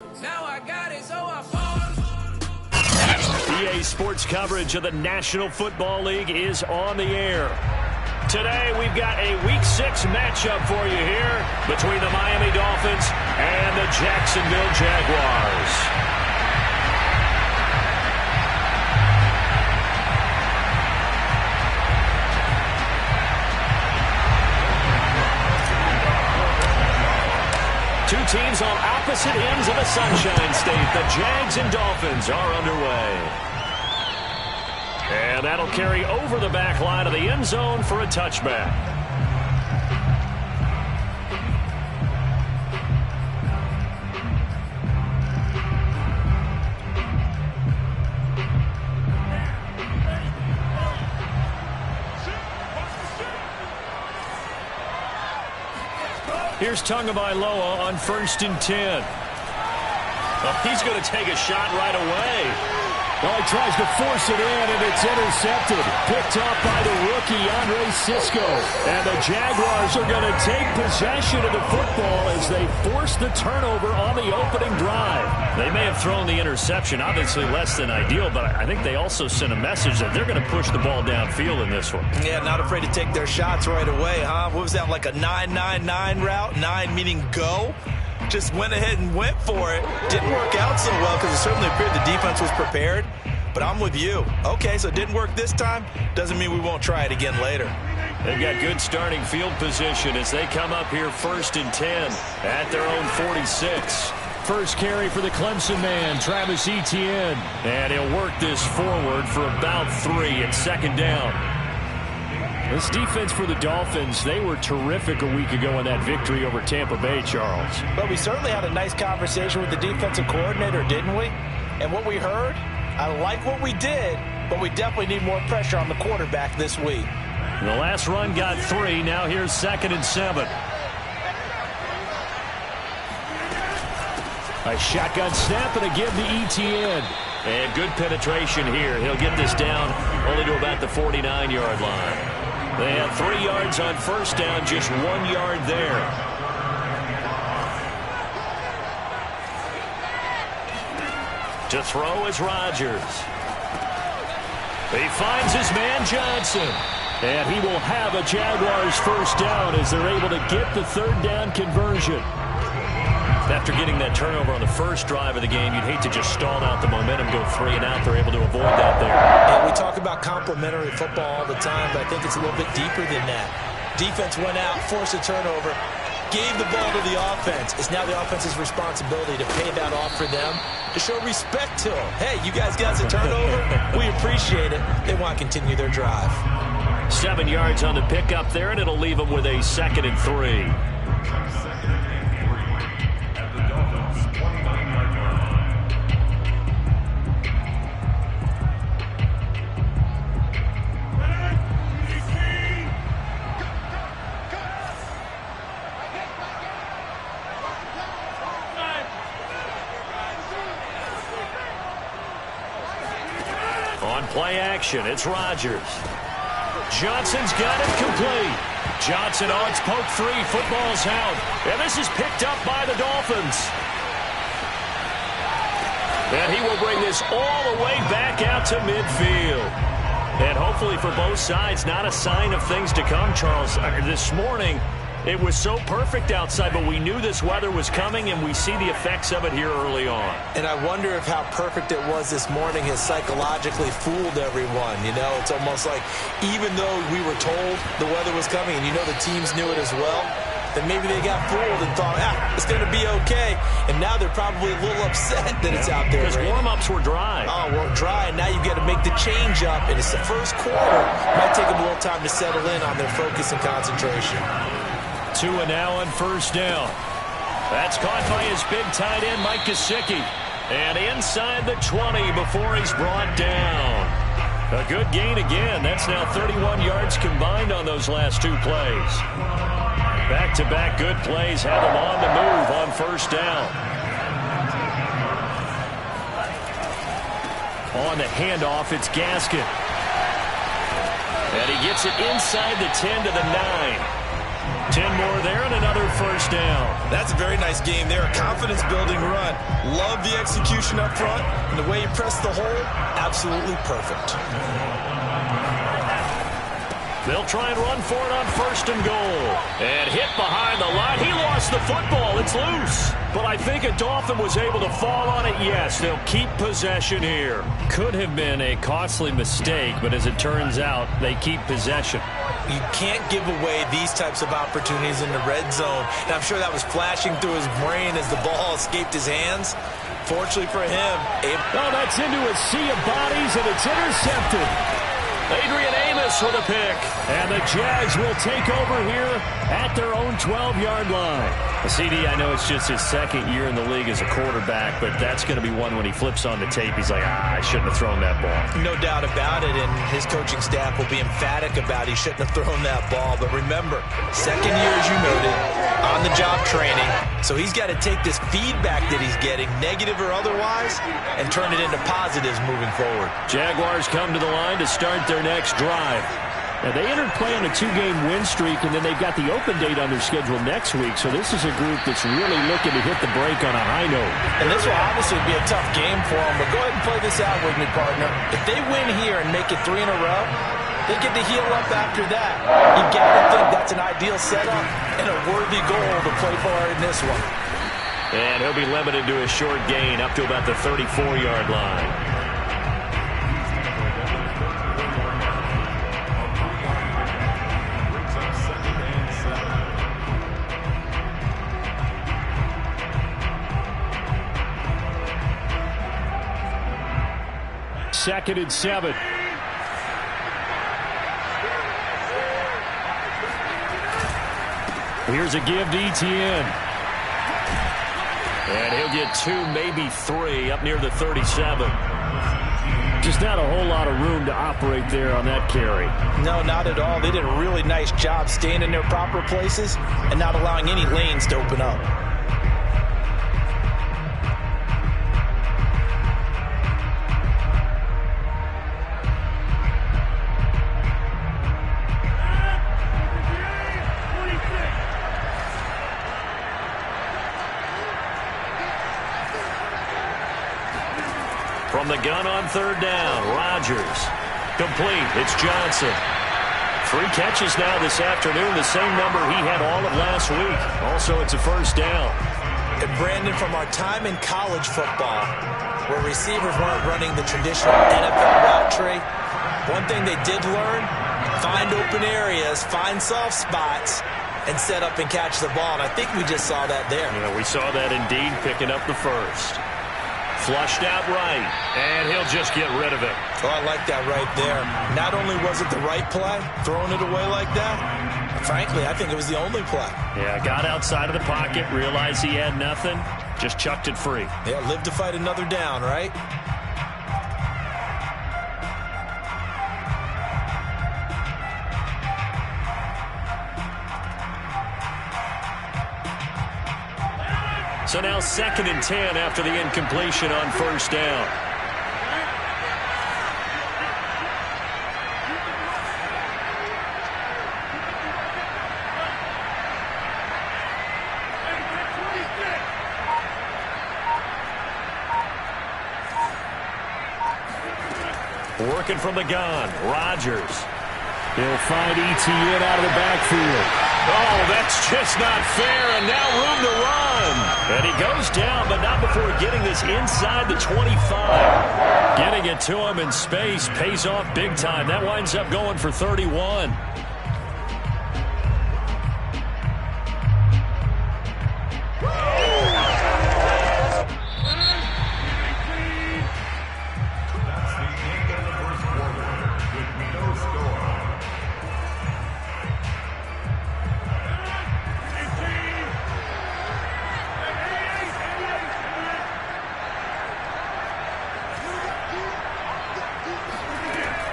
Now I got it, so I fall. EA Sports coverage of the National Football League is on the air. Today we've got a Week 6 matchup for you here between the Miami Dolphins and the Jacksonville Jaguars. Two teams on opposite ends of the Sunshine State. The Jags and Dolphins are underway. And that'll carry over the back line of the end zone for a touchback. Here's Tagovailoa on 1st and 10. Oh, he's going to take a shot right away. Well, he tries to force it in, and it's intercepted. Picked off by the rookie, Andre Cisco. And the Jaguars are going to take possession of the football as they force the turnover on the opening drive. They may have thrown the interception, obviously less than ideal, but I think they also sent a message that they're going to push the ball downfield in this one. Yeah, not afraid to take their shots right away, huh? What was that, like a 9-9-9 route? 9 meaning go? Just went ahead and went for it. Didn't work out so well because it certainly appeared the defense was prepared. But I'm with you. Okay, so it didn't work this time. Doesn't mean we won't try it again later. They've got good starting field position as they come up here 1st and 10 at their own 46. First carry for the Clemson man, Travis Etienne. And he'll work this forward for about 3 at 2nd down. This defense for the Dolphins, they were terrific a week ago in that victory over Tampa Bay, Charles. But we certainly had a nice conversation with the defensive coordinator, didn't we? And what we heard, I like what we did, but we definitely need more pressure on the quarterback this week. The last run got 3. Now here's 2nd and 7. A shotgun snap and a give to Etienne. And good penetration here. He'll get this down only to about the 49-yard line. They have 3 yards on 1st down, just 1 yard there. To throw is Rodgers. He finds his man Johnson. And he will have a Jaguars 1st down as they're able to get the 3rd down conversion. After getting that turnover on the first drive of the game, you'd hate to just stall out the momentum, go 3 and out. They're able to avoid that there. Yeah, we talk about complementary football all the time, but I think it's a little bit deeper than that. Defense went out, forced a turnover, gave the ball to the offense. It's now the offense's responsibility to pay that off for them, to show respect to them. Hey, you guys got a turnover? We appreciate it. They want to continue their drive. 7 yards on the pickup there, and it'll leave them with a 2nd and 3. Play action. It's Rodgers. Johnson's got it complete. Johnson on its poke 3. Football's out. And this is picked up by the Dolphins. And he will bring this all the way back out to midfield. And hopefully for both sides, not a sign of things to come, Charles. This morning, it was so perfect outside, but we knew this weather was coming, and we see the effects of it here early on. And I wonder if how perfect it was this morning has psychologically fooled everyone. You know, it's almost like even though we were told the weather was coming, and you know the teams knew it as well, then maybe they got fooled and thought, it's going to be okay. And now they're probably a little upset that it's out there. Because warm-ups were dry. Oh, well, dry, and now you've got to make the change up, and it's the first quarter. Might take them a little time to settle in on their focus and concentration. 2 and now on 1st down. That's caught by his big tight end, Mike Gesicki. And inside the 20 before he's brought down. A good gain again. That's now 31 yards combined on those last 2 plays. Back-to-back good plays have him on the move on 1st down. On the handoff, it's Gaskin. And he gets it inside the 10 to the 9. 10 more there and another first down. That's a very nice game there. A confidence-building run. Love the execution up front. And the way he pressed the hole, absolutely perfect. They'll try and run for it on first and goal. And hit behind the line. He lost the football. It's loose. But I think a Dolphin was able to fall on it. Yes, they'll keep possession here. Could have been a costly mistake, but as it turns out, they keep possession. You can't give away these types of opportunities in the red zone. And I'm sure that was flashing through his brain as the ball escaped his hands. Fortunately for him, oh, that's into a sea of bodies, and it's intercepted. Adrian Amos with a pick. And the Jags will take over here at their own 12-yard line. CD, I know it's just his second year in the league as a quarterback, but that's going to be one when he flips on the tape. He's like, I shouldn't have thrown that ball. No doubt about it, and his coaching staff will be emphatic about he shouldn't have thrown that ball. But remember, second year, as you noted, on-the-job training. So he's got to take this feedback that he's getting, negative or otherwise, and turn it into positives moving forward. Jaguars come to the line to start their next drive. Now, they entered play on a 2-game win streak, and then they've got the open date on their schedule next week. So this is a group that's really looking to hit the break on a high note. And this will obviously be a tough game for them, but go ahead and play this out with me, partner. If they win here and make it 3 in a row, they get to heal up after that. You got to think that's an ideal setup and a worthy goal to play for in this one. And he'll be limited to a short gain up to about the 34-yard line. Second and 7. Here's a give to Etienne. And he'll get 2, maybe 3 up near the 37. Just not a whole lot of room to operate there on that carry. No, not at all. They did a really nice job staying in their proper places and not allowing any lanes to open up. From the gun on third down, Rodgers. Complete. It's Johnson. 3 catches now this afternoon, the same number he had all of last week. Also, it's a first down. And Brandon, from our time in college football, where receivers weren't running the traditional NFL route tree, one thing they did learn, find open areas, find soft spots, and set up and catch the ball. And I think we just saw that there. You know, we saw that indeed, picking up the first. Flushed out right, and he'll just get rid of it. Oh, I like that right there. Not only was it the right play, throwing it away like that, frankly, I think it was the only play. Yeah, got outside of the pocket, realized he had nothing, just chucked it free. Yeah, live to fight another down, right? So now 2nd and 10 after the incompletion on first down. Working from the gun, Rodgers. He'll find Etienne out of the backfield. Oh, that's just not fair, and now room to run. And he goes down, but not before getting this inside the 25. Getting it to him in space pays off big time. That winds up going for 31.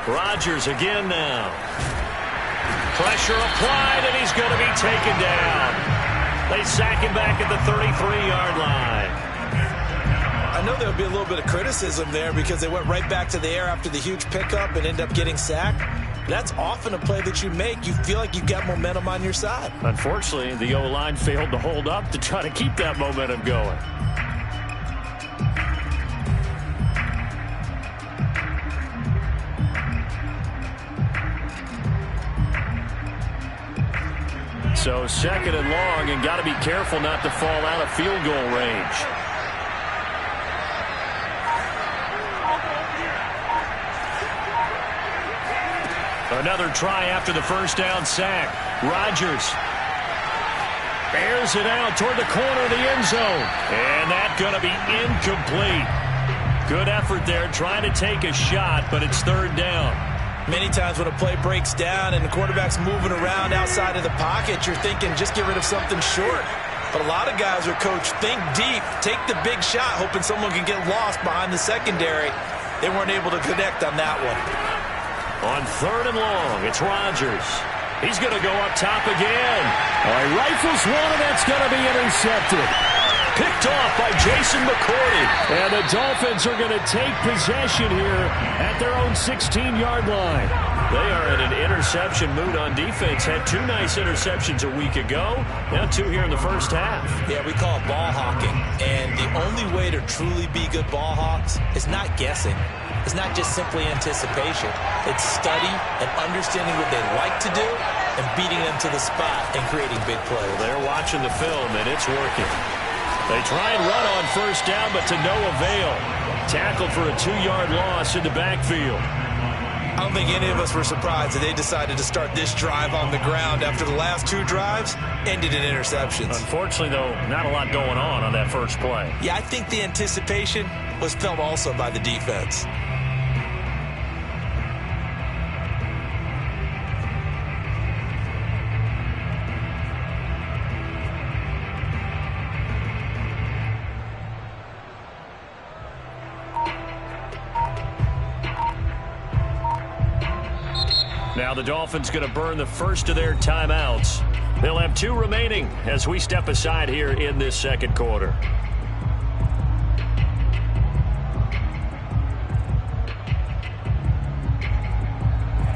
Rodgers again now. Pressure applied, and he's going to be taken down. They sack him back at the 33-yard line. I know there'll be a little bit of criticism there because they went right back to the air after the huge pickup and ended up getting sacked. That's often a play that you make. You feel like you've got momentum on your side. Unfortunately, the O-line failed to hold up to try to keep that momentum going. So second and long, and got to be careful not to fall out of field goal range. Another try after the first down sack. Rodgers bears it out toward the corner of the end zone. And that's going to be incomplete. Good effort there, trying to take a shot, but it's third down. Many times when a play breaks down and the quarterback's moving around outside of the pocket, you're thinking just get rid of something short. But a lot of guys are coached, think deep, take the big shot, hoping someone can get lost behind the secondary. They weren't able to connect on that one. On third and long, it's Rodgers. He's going to go up top again. He rifles one, and that's going to be intercepted. Picked off by Jason McCourty. And the Dolphins are going to take possession here at their own 16-yard line. They are in an interception mood on defense. Had two nice interceptions a week ago. Now two here in the first half. Yeah, we call it ball hawking. And the only way to truly be good ball hawks is not guessing. It's not just simply anticipation. It's study and understanding what they like to do and beating them to the spot and creating big plays. They're watching the film, and it's working. They try and run on first down, but to no avail. Tackled for a 2-yard loss in the backfield. I don't think any of us were surprised that they decided to start this drive on the ground after the last two drives ended in interceptions. Unfortunately, though, not a lot going on that first play. Yeah, I think the anticipation was felt also by the defense. Now the Dolphins going to burn the first of their timeouts. They'll have two remaining as we step aside here in this second quarter.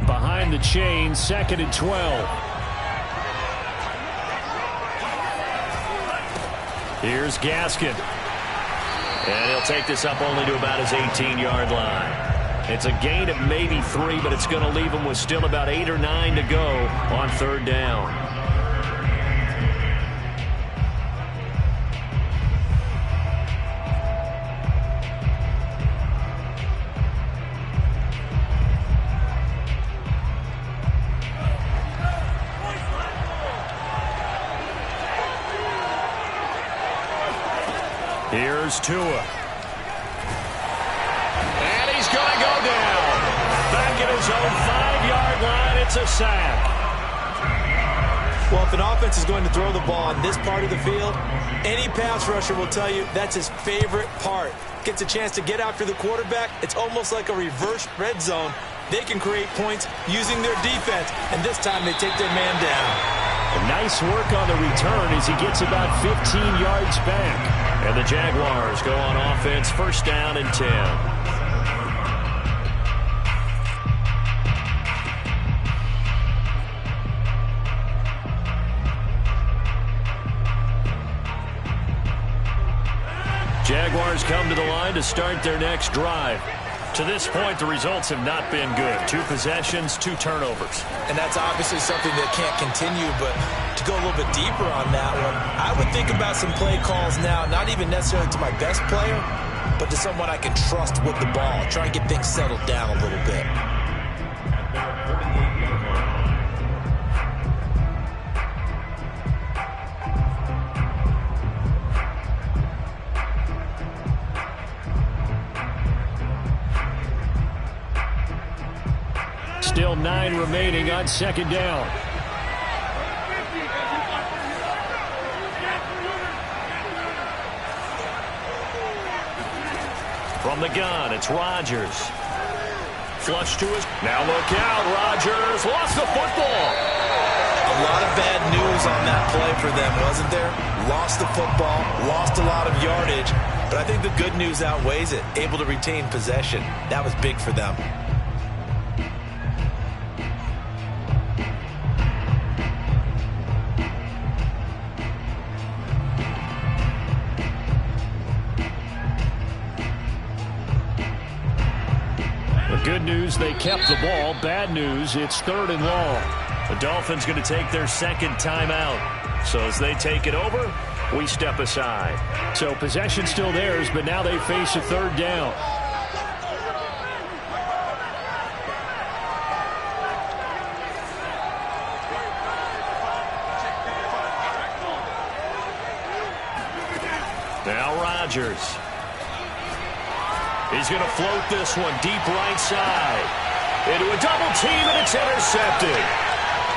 Behind the chain, second and 12. Here's Gaskin. And he'll take this up only to about his 18-yard line. It's a gain of maybe 3, but it's going to leave him with still about 8 or 9 to go on third down. Here's Tua. His own 5-yard line, it's a sack. Well, if an offense is going to throw the ball on this part of the field, any pass rusher will tell you that's his favorite part. Gets a chance to get after the quarterback. It's almost like a reverse red zone. They can create points using their defense, and this time they take their man down. Nice work on the return as he gets about 15 yards back. And the Jaguars go on offense, first down and 10. Jaguars come to the line to start their next drive. To this point, the results have not been good. 2 possessions, 2 turnovers. And that's obviously something that can't continue, but to go a little bit deeper on that one, I would think about some play calls now, not even necessarily to my best player, but to someone I can trust with the ball. Try and get things settled down a little bit. Still 9 remaining on second down. From the gun, it's Rodgers. Flush to his... Now look out, Rodgers lost the football. A lot of bad news on that play for them, wasn't there? Lost the football, lost a lot of yardage, but I think the good news outweighs it. Able to retain possession. That was big for them. Good news, they kept the ball. Bad news, it's 3rd and long. The Dolphins going to take their second timeout. So as they take it over, we step aside. So possession still theirs, but now they face a 3rd down. Now Rodgers. He's going to float this one deep right side. Into a double team, and it's intercepted.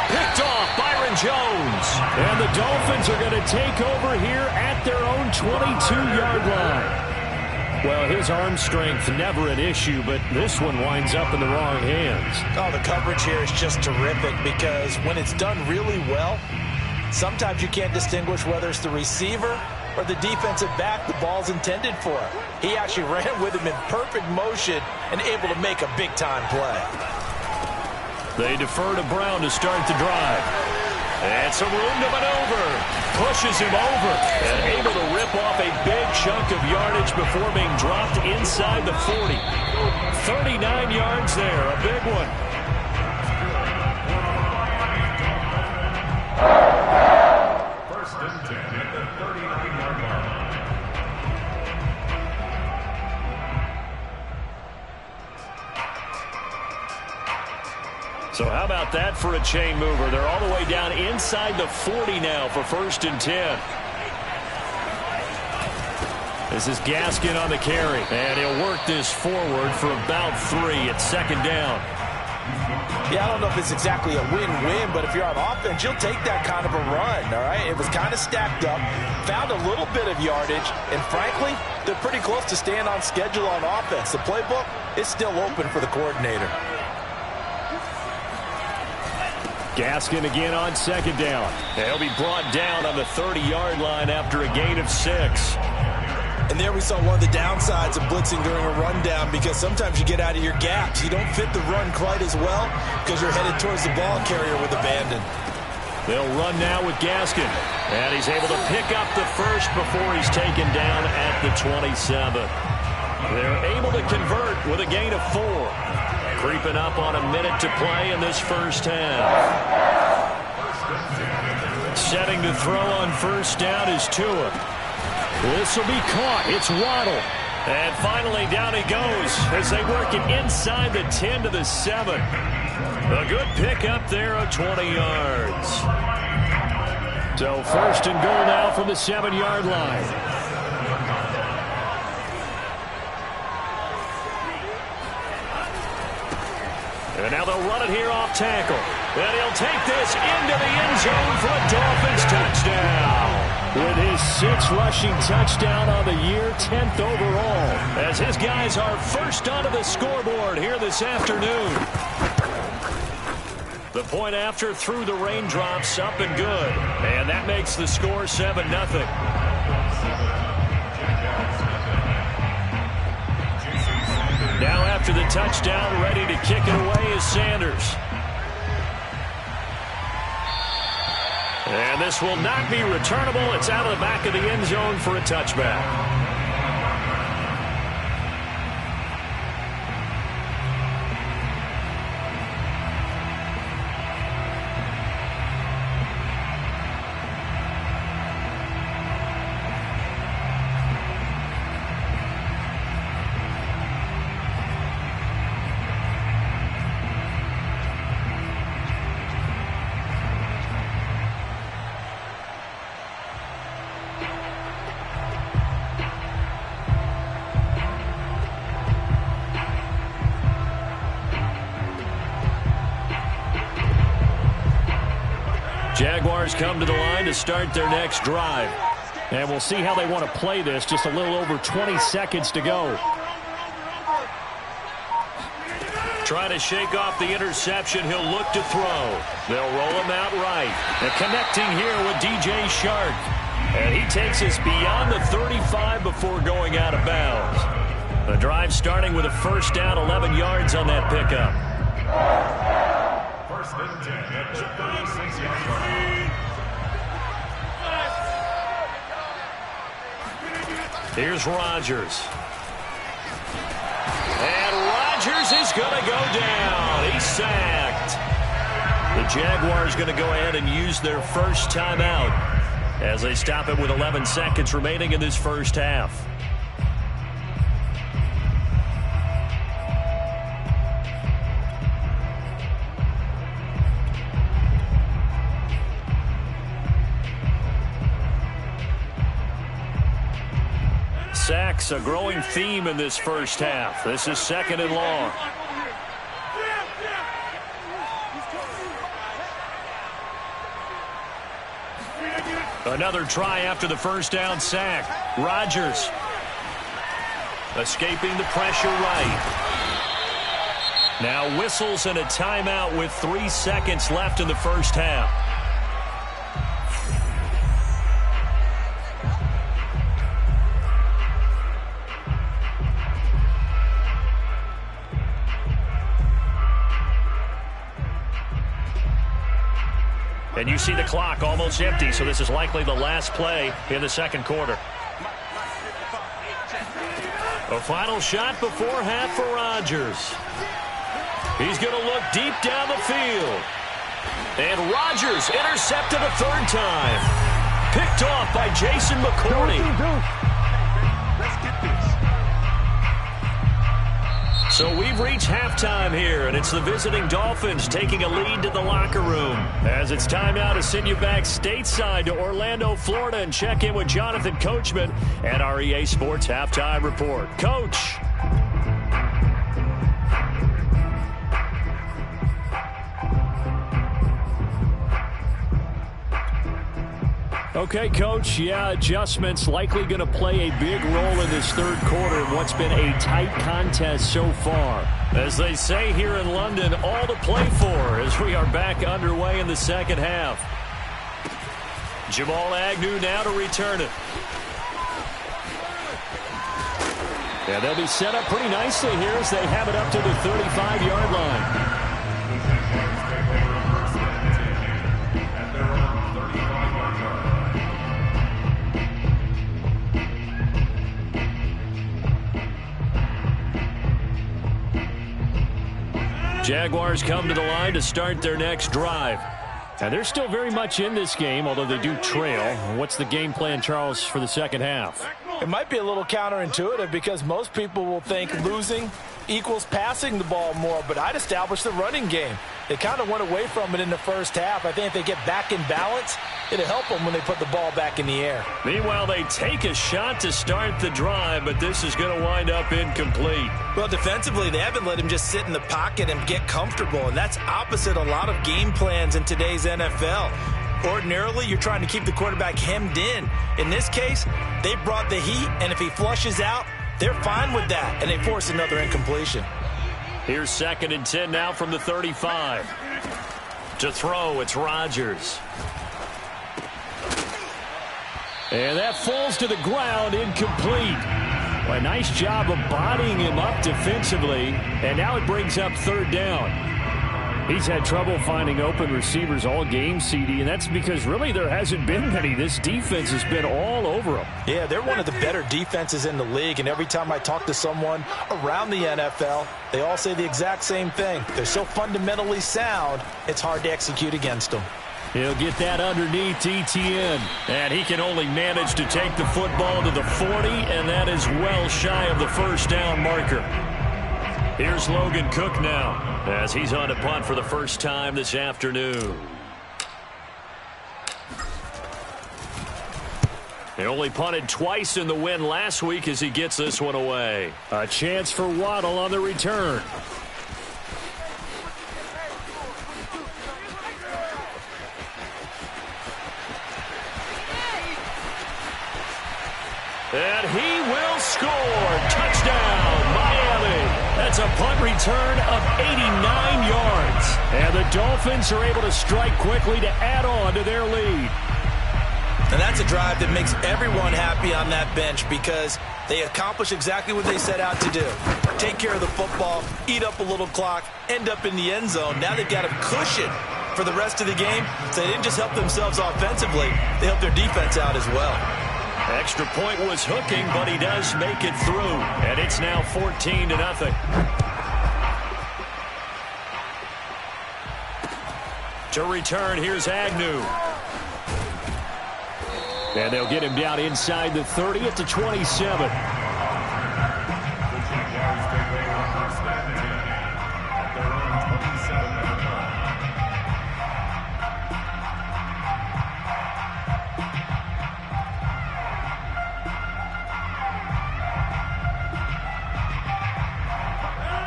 Picked off Byron Jones. And the Dolphins are going to take over here at their own 22-yard line. Well, his arm strength never an issue, but this one winds up in the wrong hands. Oh, the coverage here is just terrific because when it's done really well, sometimes you can't distinguish whether it's the receiver or the defensive back the ball's intended for. He actually ran with him in perfect motion and able to make a big-time play. They defer to Brown to start the drive. And some room to maneuver. Pushes him over. And able to rip off a big chunk of yardage before being dropped inside the 40. 39 yards there. A big one. First and 10 at the 39-yard line. So how about that for a chain mover? They're all the way down inside the 40 now for 1st and 10. This is Gaskin on the carry. And he'll work this forward for about 3 at 2nd down. Yeah, I don't know if it's exactly a win-win, but if you're on offense, you'll take that kind of a run, all right? It was kind of stacked up, found a little bit of yardage, and frankly, they're pretty close to staying on schedule on offense. The playbook is still open for the coordinator. Gaskin again on 2nd down. He'll be brought down on the 30-yard line after a gain of 6. And there we saw one of the downsides of blitzing during a rundown because sometimes you get out of your gaps. You don't fit the run quite as well because you're headed towards the ball carrier with abandon. They'll run now with Gaskin. And he's able to pick up the first before he's taken down at the 27. They're able to convert with a gain of 4. Creeping up on a minute to play in this first half. Setting to throw on 1st down is Tua. This will be caught. It's Waddle. And finally down he goes as they work it inside the 10 to the 7. A good pick up there of 20 yards. So 1st and goal now from the 7-yard line. And now they'll run it here off tackle. And he'll take this into the end zone for a Dolphins touchdown. With his 6th rushing touchdown on the year, 10th overall. As his guys are first onto the scoreboard here this afternoon. The point after through the raindrops, up and good. And that makes the score 7-0. Now after the touchdown, ready to kick it away is Sanders. And this will not be returnable. It's out of the back of the end zone for a touchback. Jaguars come to the line to start their next drive. And we'll see how they want to play this. Just a little over 20 seconds to go. Trying to shake off the interception. He'll look to throw. They'll roll him out right. And connecting here with DJ Chark. And he takes us beyond the 35 before going out of bounds. The drive starting with a 1st down, 11 yards on that pickup. 1st and 10 at the 36-yard line. Here's Rodgers. And Rodgers is he's going to go down. He's sacked. The Jaguars going to go ahead and use their first timeout as they stop it with 11 seconds remaining in this first half. Sacks, a growing theme in this first half. This is 2nd and long. Another try after the first down sack. Rodgers escaping the pressure right. Now whistles and a timeout with 3 seconds left in the first half. And you see the clock almost empty, so this is likely the last play in the second quarter. A final shot before half for Rodgers. He's going to look deep down the field. And Rodgers intercepted a 3rd time. Picked off by Jason McCourty. Let's get this. So we've reached halftime here, and it's the visiting Dolphins taking a lead to the locker room. As it's time now to send you back stateside to Orlando, Florida, and check in with Jonathan Coachman and our EA Sports Halftime Report. Coach. Okay, Coach, adjustments likely going to play a big role in this third quarter in what's been a tight contest so far. As they say here in London, all to play for as we are back underway in the second half. Jamal Agnew now to return it. And they'll be set up pretty nicely here as they have it up to the 35-yard line. Jaguars come to the line to start their next drive. And they're still very much in this game, although they do trail. What's the game plan, Charles, for the second half? It might be a little counterintuitive because most people will think losing equals passing the ball more, but I'd establish the running game. They kind of went away from it in the first half. I think if they get back in balance, it'll help them when they put the ball back in the air. Meanwhile, they take a shot to start the drive, but this is going to wind up incomplete. Well, defensively, they haven't let him just sit in the pocket and get comfortable, and that's opposite a lot of game plans in today's NFL. Ordinarily, you're trying to keep the quarterback hemmed in. In this case, they brought the heat, and if he flushes out, they're fine with that, and they force another incompletion. Here's 2nd and 10 now from the 35. To throw, it's Rodgers. And that falls to the ground, incomplete. Well, a nice job of bodying him up defensively, and now it brings up 3rd down. He's had trouble finding open receivers all game, CD, and that's because really there hasn't been many. This defense has been all over them. Yeah, they're one of the better defenses in the league, and every time I talk to someone around the NFL, they all say the exact same thing. They're so fundamentally sound, it's hard to execute against them. He'll get that underneath Etienne, and he can only manage to take the football to the 40, and that is well shy of the first down marker. Here's Logan Cook now as he's on to punt for the first time this afternoon. He only punted twice in the win last week as he gets this one away. A chance for Waddle on the return. And he will score. Touchdown, Miami. That's a punt return of 89 yards. And the Dolphins are able to strike quickly to add on to their lead. And that's a drive that makes everyone happy on that bench because they accomplish exactly what they set out to do. Take care of the football, eat up a little clock, end up in the end zone. Now they've got a cushion for the rest of the game. So they didn't just help themselves offensively, they helped their defense out as well. Extra point was hooking, but he does make it through. And it's now 14-0. To return, here's Agnew. And they'll get him down inside the 30 at the 27.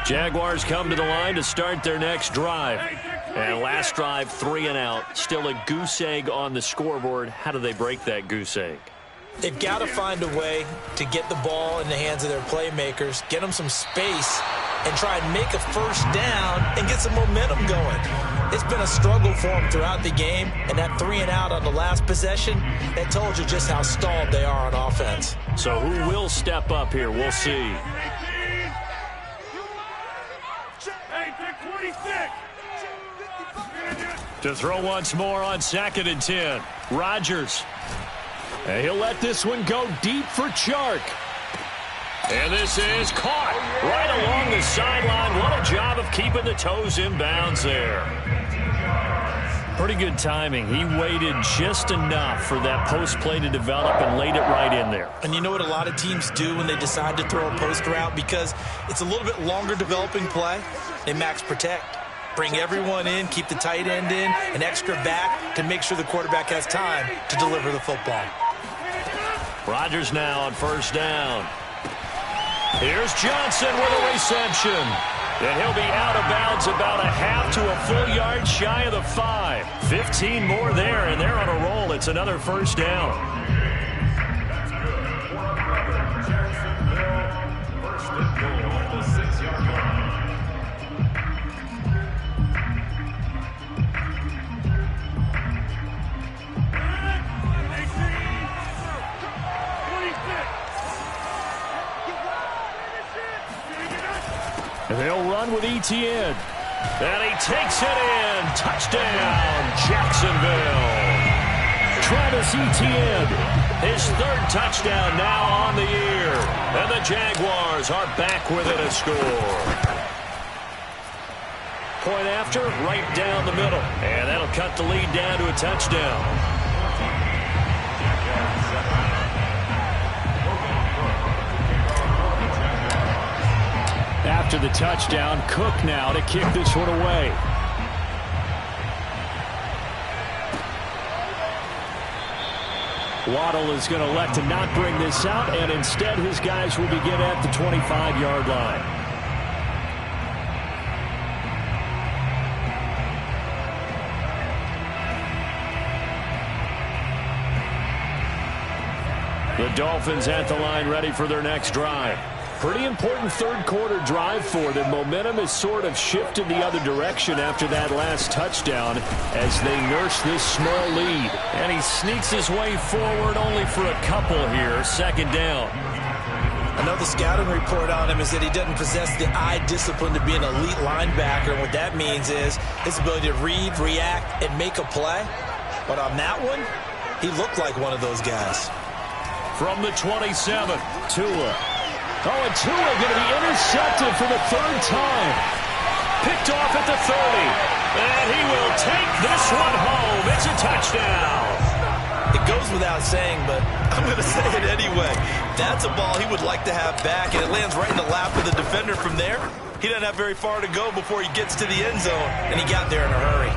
Jaguars come to the line to start their next drive. And last drive, 3 and out. Still a goose egg on the scoreboard. How do they break that goose egg? They've got to find a way to get the ball in the hands of their playmakers, get them some space, and try and make a first down and get some momentum going. It's been a struggle for them throughout the game, and that 3 and out on the last possession, that told you just how stalled they are on offense. So who will step up here? We'll see. To throw once more on 2nd and 10. Rodgers. And he'll let this one go deep for Chark. And this is caught right along the sideline. What a job of keeping the toes in bounds there. Pretty good timing. He waited just enough for that post play to develop and laid it right in there. And you know what a lot of teams do when they decide to throw a post route? Because it's a little bit longer developing play, they max protect. Bring everyone in, keep the tight end in, an extra back to make sure the quarterback has time to deliver the football. Rodgers now on first down. Here's Johnson with a reception. And he'll be out of bounds about a half to a full yard shy of the 5. 15 more there, and they're on a roll. It's another first down. First and goal at the 6-yard line. They'll run with Etienne. And he takes it in. Touchdown, Jacksonville. Travis Etienne, his 3rd touchdown now on the year. And the Jaguars are back within a score. Point after, right down the middle. And that'll cut the lead down to a touchdown. After the touchdown, Cook now to kick this one away. Waddle is going to elect to not bring this out, and instead his guys will begin at the 25-yard line. The Dolphins at the line ready for their next drive. Pretty important third-quarter drive for them. Momentum has sort of shifted the other direction after that last touchdown as they nurse this small lead. And he sneaks his way forward only for a couple here. 2nd down. I know the scouting report on him is that he doesn't possess the eye discipline to be an elite linebacker. And what that means is his ability to read, react, and make a play. But on that one, he looked like one of those guys. From the 27, Tua. Oh, and Tua going to be intercepted for the 3rd time. Picked off at the 30. And he will take this one home. It's a touchdown. It goes without saying, but I'm going to say it anyway. That's a ball he would like to have back, and it lands right in the lap of the defender from there. He doesn't have very far to go before he gets to the end zone, and he got there in a hurry.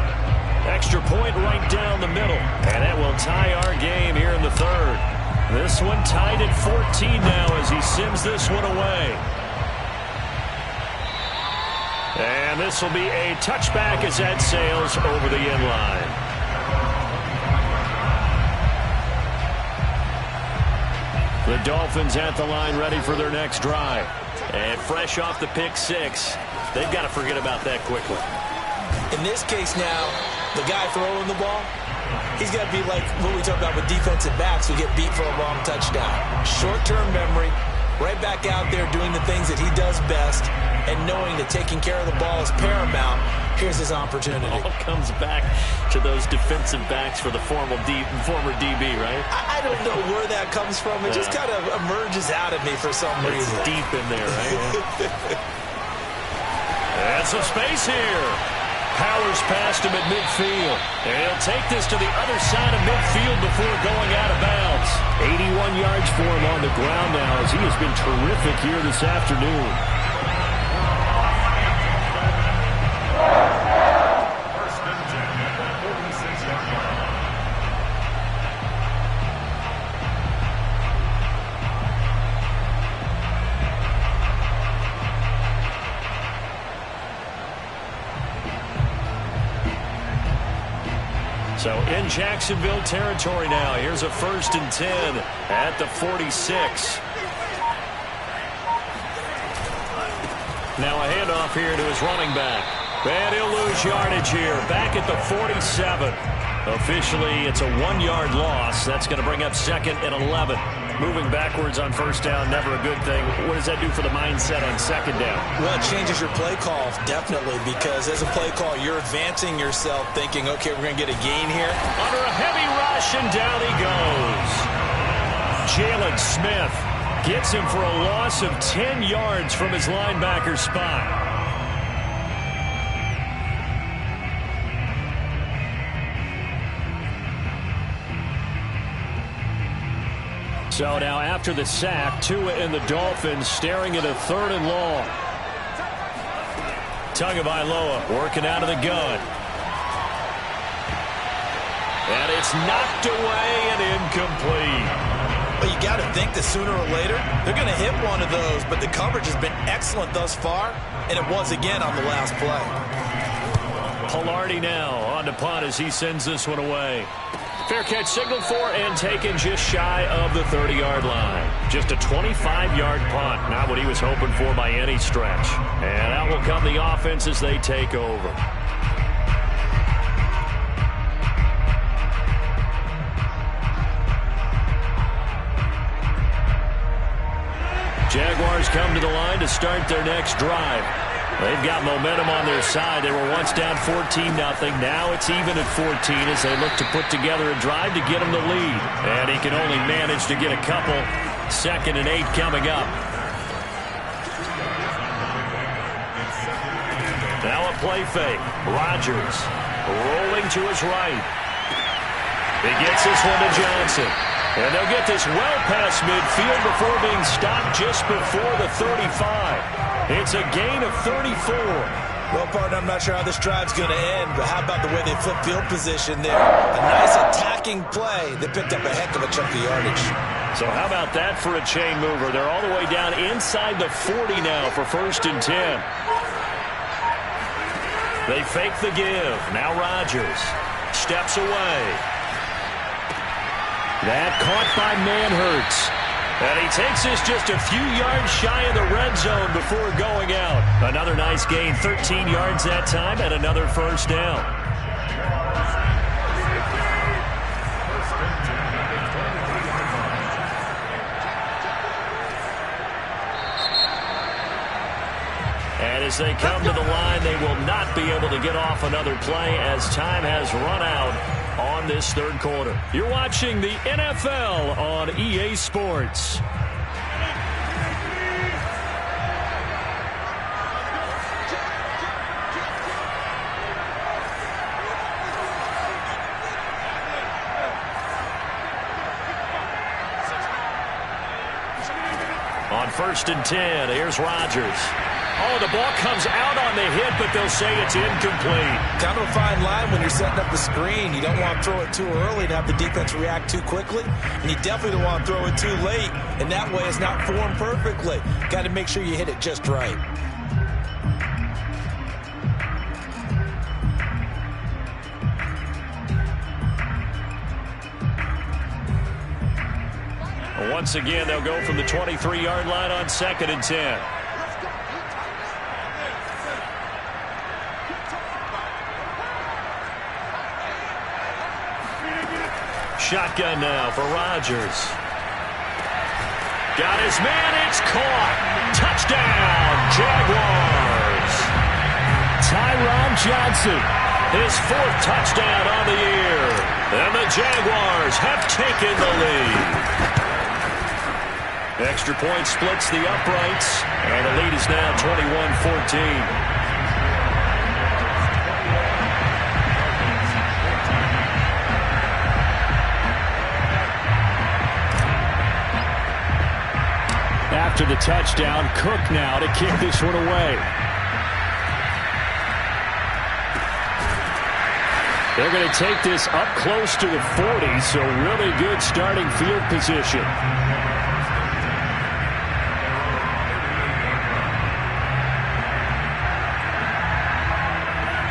Extra point right down the middle. And that will tie our game here in the 3rd. This one tied at 14 now as he sims this one away. And this will be a touchback as that sails over the end line. The Dolphins at the line ready for their next drive. And fresh off the pick 6, they've got to forget about that quickly. In this case now, the guy throwing the ball, he's got to be like what we talk about with defensive backs who get beat for a long touchdown. Short-term memory, right back out there doing the things that he does best, and knowing that taking care of the ball is paramount. Here's his opportunity. All comes back to those defensive backs for the former DB, right? I don't know where that comes from. It just kind of emerges out of me for some reason. It's deep in there, right? And some space here. powers past him at midfield. And he'll take this to the other side of midfield before going out of bounds. 81 yards for him on the ground now as he has been terrific here this afternoon. First and 10 at the 46-yard line. So in Jacksonville territory now. Here's a 1st and 10 at the 46. Now a handoff here to his running back. And he'll lose yardage here. Back at the 47. Officially, it's a 1-yard loss. That's going to bring up 2nd and 11. Moving backwards on 1st down, never a good thing. What does that do for the mindset on 2nd down? Well, it changes your play call, definitely, because as a play call, you're advancing yourself thinking, okay, we're going to get a gain here. Under a heavy rush, and down he goes. Jalen Smith gets him for a loss of 10 yards from his linebacker spot. So now after the sack, Tua and the Dolphins staring at a 3rd and long. Tagovailoa working out of the gun. And it's knocked away and incomplete. Well, you got to think that sooner or later, they're going to hit one of those, but the coverage has been excellent thus far, and it was again on the last play. Palardy now on to punt as he sends this one away. Fair catch signaled for and taken just shy of the 30-yard line. Just a 25-yard punt, not what he was hoping for by any stretch. And out will come the offense as they take over. Jaguars come to the line to start their next drive. They've got momentum on their side. They were once down 14-0. Now it's even at 14 as they look to put together a drive to get them the lead. And he can only manage to get a couple. 2nd and 8 coming up. Now a play fake. Rodgers rolling to his right. He gets this one to Johnson. And they'll get this well past midfield before being stopped just before the 35. It's a gain of 34. Well, partner, I'm not sure how this drive's going to end, but how about the way they flip field position there? A nice attacking play that picked up a heck of a chunk of yardage. So how about that for a chain mover? They're all the way down inside the 40 now for 1st and 10. They fake the give. Now Rodgers steps away. That caught by Manhertz. And he takes this just a few yards shy of the red zone before going out. Another nice gain, 13 yards that time, and another 1st down. And as they come to the line, they will not be able to get off another play as time has run out on this 3rd quarter. You're watching the NFL on EA Sports. On 1st and 10, here's Rodgers. Oh, the ball comes out on the hit, but they'll say it's incomplete. Kind of a fine line when you're setting up the screen. You don't want to throw it too early and have the defense react too quickly. And you definitely don't want to throw it too late. And that way it's not formed perfectly. Got to make sure you hit it just right. Once again, they'll go from the 23-yard line on 2nd and 10. Shotgun now for Rodgers. Got his man, it's caught. Touchdown, Jaguars. Tyron Johnson, his 4th touchdown on the year. And the Jaguars have taken the lead. Extra point splits the uprights, and the lead is now 21-14. after the touchdown. Cook now to kick this one away. They're going to take this up close to the 40, so really good starting field position.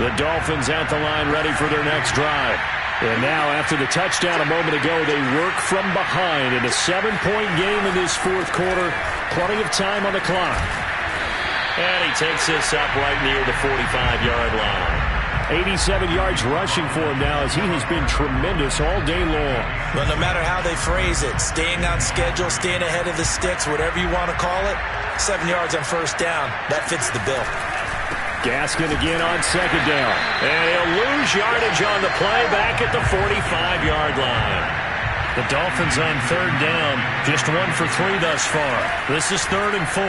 The Dolphins at the line ready for their next drive. And now, after the touchdown a moment ago, they work from behind in a 7-point game in this fourth quarter. Plenty of time on the clock. And he takes this up right near the 45-yard line. 87 yards rushing for him now as he has been tremendous all day long. Well, no matter how they phrase it, staying on schedule, staying ahead of the sticks, whatever you want to call it, 7 yards on first down, that fits the bill. Gaskin again on second down. And he'll lose yardage on the play back at the 45-yard line. The Dolphins on third down, just 1 for 3 thus far. This is 3rd and 4.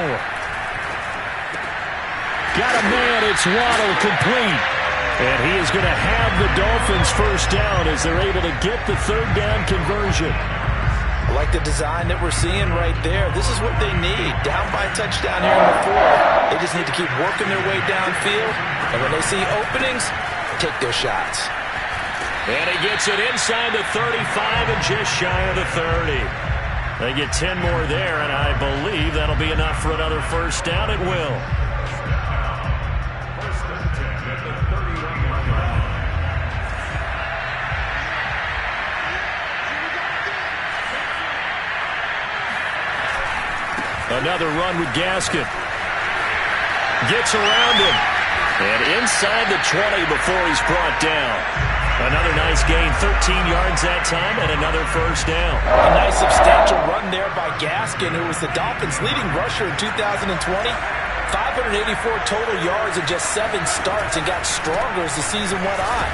Got a man, it's Waddle, complete. And he is going to have the Dolphins first down as they're able to get the third down conversion. I like the design that we're seeing right there. This is what they need. Down by a touchdown here in the fourth. They just need to keep working their way downfield. And when they see openings, take their shots. And he gets it inside the 35 and just shy of the 30. They get 10 more there, and I believe that'll be enough for another first down. It will. First and 10 at the 31-yard line. Another run with Gaskin. Gets around him. And inside the 20 before he's brought down. Another nice gain, 13 yards that time, and another first down. A nice substantial run there by Gaskin, who was the Dolphins' leading rusher in 2020. 584 total yards in just 7 starts and got stronger as the season went on.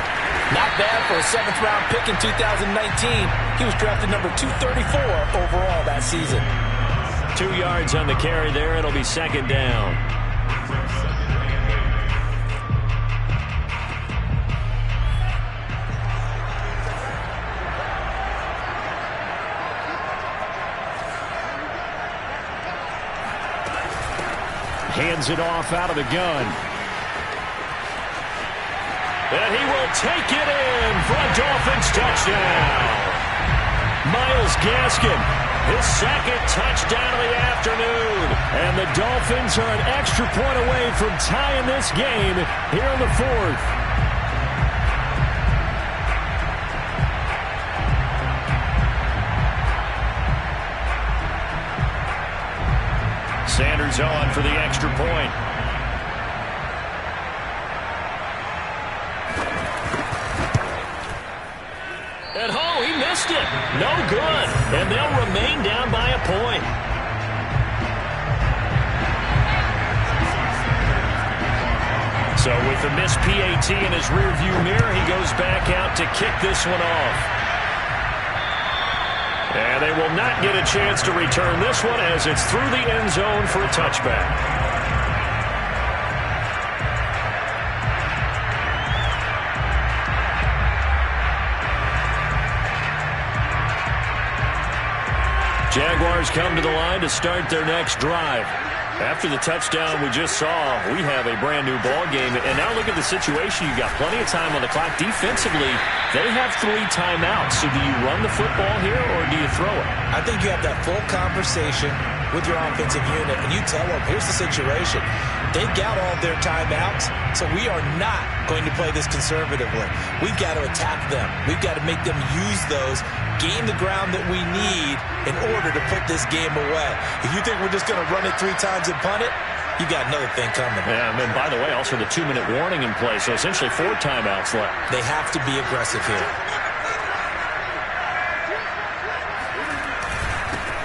Not bad for a 7th-round pick in 2019. He was drafted number 234 overall that season. 2 yards on the carry there. It'll be second down. Hands it off out of the gun. And he will take it in for a Dolphins touchdown. Myles Gaskin, his second touchdown of the afternoon. And the Dolphins are an extra point away from tying this game here in the fourth. Sanders on for the extra point. And he missed it. No good. And they'll remain down by a point. So with the missed PAT in his rearview mirror, he goes back out to kick this one off. And they will not get a chance to return this one as it's through the end zone for a touchback. Jaguars come to the line to start their next drive. After the touchdown we just saw, we have a brand new ball game. And now look at the situation. You've got plenty of time on the clock. Defensively, they have 3 timeouts. So do you run the football here or do you throw it? I think you have that full conversation with your offensive unit, and you tell them, here's the situation. They've got all their timeouts, so we are not going to play this conservatively. We've got to attack them. We've got to make them use those, gain the ground that we need in order to put this game away. If you think we're just going to run it 3 times and punt it, you got another thing coming. Yeah, and by the way, also the 2-minute warning in play, so essentially 4 timeouts left. They have to be aggressive here.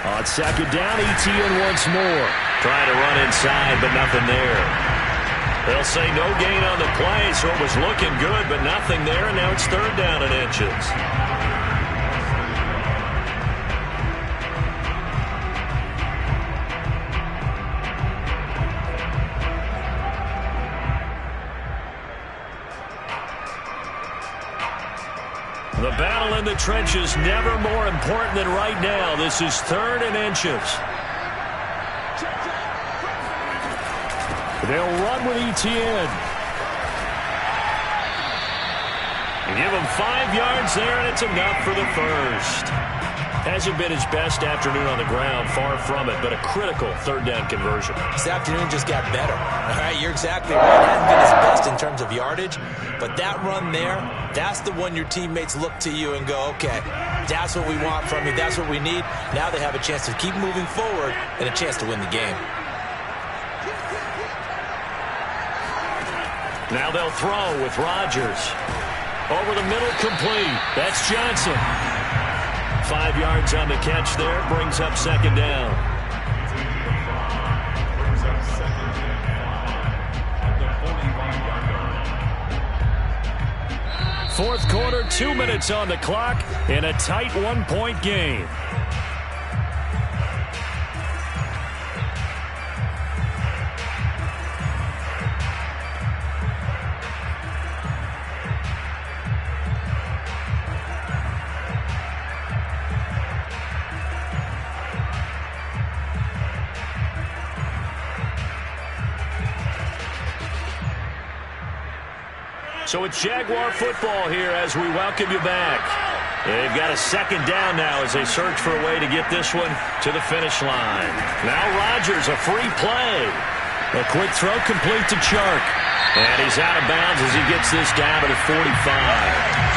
On second down, ETN once more. Trying to run inside, but nothing there. They'll say no gain on the play, so it was looking good, but nothing there, and now it's 3rd down and inches. The battle in the trenches never more important than right now. This is 3rd and inches. They'll run with Etienne. Give him 5 yards there, and it's enough for the first. Hasn't been his best afternoon on the ground, far from it, but a critical third down conversion. This afternoon just got better. All right, you're exactly right. It hasn't been his best in terms of yardage, but that run there, that's the one your teammates look to you and go, okay, that's what we want from you. That's what we need. Now they have a chance to keep moving forward and a chance to win the game. Now they'll throw with Rodgers. Over the middle, complete. That's Johnson. 5 yards on the catch there. Brings up second down. Brings up second and 5 at the 45-yard line. Fourth quarter, 2 minutes on the clock in a tight 1-point game. So it's Jaguar football here as we welcome you back. They've got a second down now as they search for a way to get this one to the finish line. Now Rodgers, a free play. A quick throw complete to Chark. And he's out of bounds as he gets this down to the 45.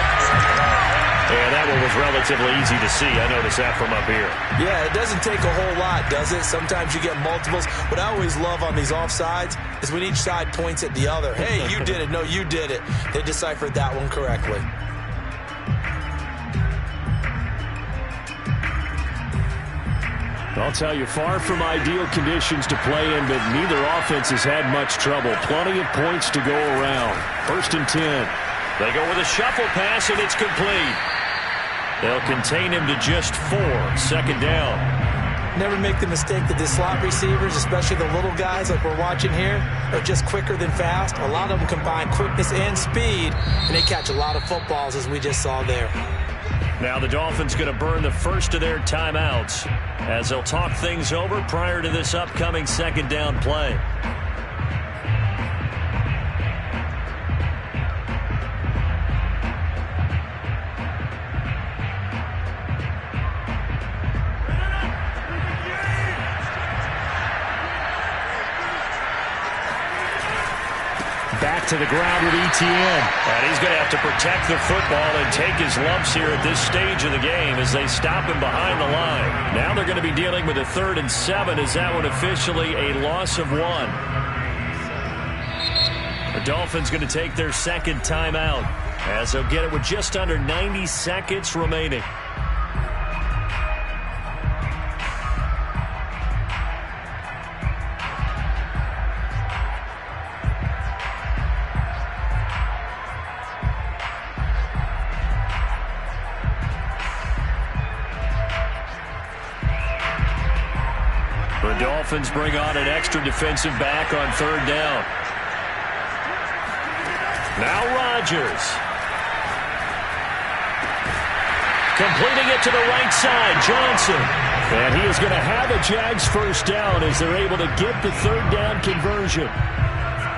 Yeah, that one was relatively easy to see. I noticed that from up here. Yeah, it doesn't take a whole lot, does it? Sometimes you get multiples. What I always love on these offsides is when each side points at the other. Hey, you did it. No, you did it. They deciphered that one correctly. I'll tell you, far from ideal conditions to play in, but neither offense has had much trouble. Plenty of points to go around. 1st and 10. They go with a shuffle pass, and it's complete. They'll contain him to just 4. Second down. Never make the mistake that the slot receivers, especially the little guys like we're watching here, are just quicker than fast. A lot of them combine quickness and speed, and they catch a lot of footballs, as we just saw there. Now the Dolphins going to burn the first of their timeouts as they'll talk things over prior to this upcoming second down play. Back to the ground with Etienne. And he's going to have to protect the football and take his lumps here at this stage of the game as they stop him behind the line. Now they're going to be dealing with a 3rd and 7. Is that one officially a loss of 1? The Dolphins going to take their second timeout as they'll get it with just under 90 seconds remaining. The Dolphins bring on an extra defensive back on 3rd down. Now Rodgers. Completing it to the right side, Johnson. And he is going to have a Jags first down as they're able to get the 3rd down conversion.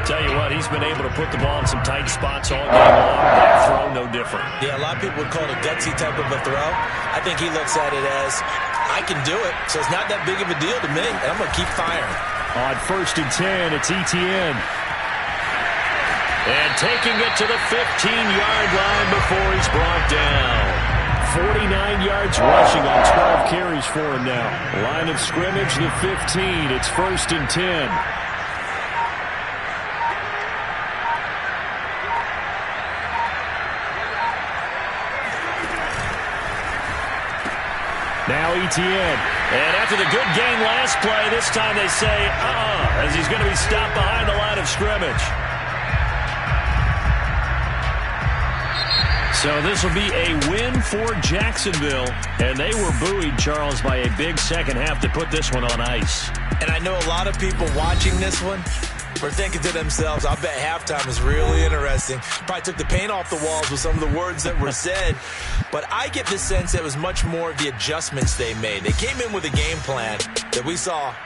Tell you what, he's been able to put the ball in some tight spots all game long. That throw, no different. Yeah, a lot of people would call it a gutsy type of a throw. I think he looks at it as, I can do it, so it's not that big of a deal to me, and I'm going to keep firing. On 1st and 10, it's Etienne. And taking it to the 15-yard line before he's brought down. 49 yards rushing on 12 carries for him now. Line of scrimmage, the 15. It's 1st and 10. Now Etienne. And after the good game last play, this time they say, as he's going to be stopped behind the line of scrimmage. So this will be a win for Jacksonville. And they were buoyed, Charles, by a big second half to put this one on ice. And I know a lot of people watching this one were thinking to themselves, I bet halftime is really interesting. Probably took the paint off the walls with some of the words that were said. But I get the sense that it was much more of the adjustments they made. They came in with a game plan that we saw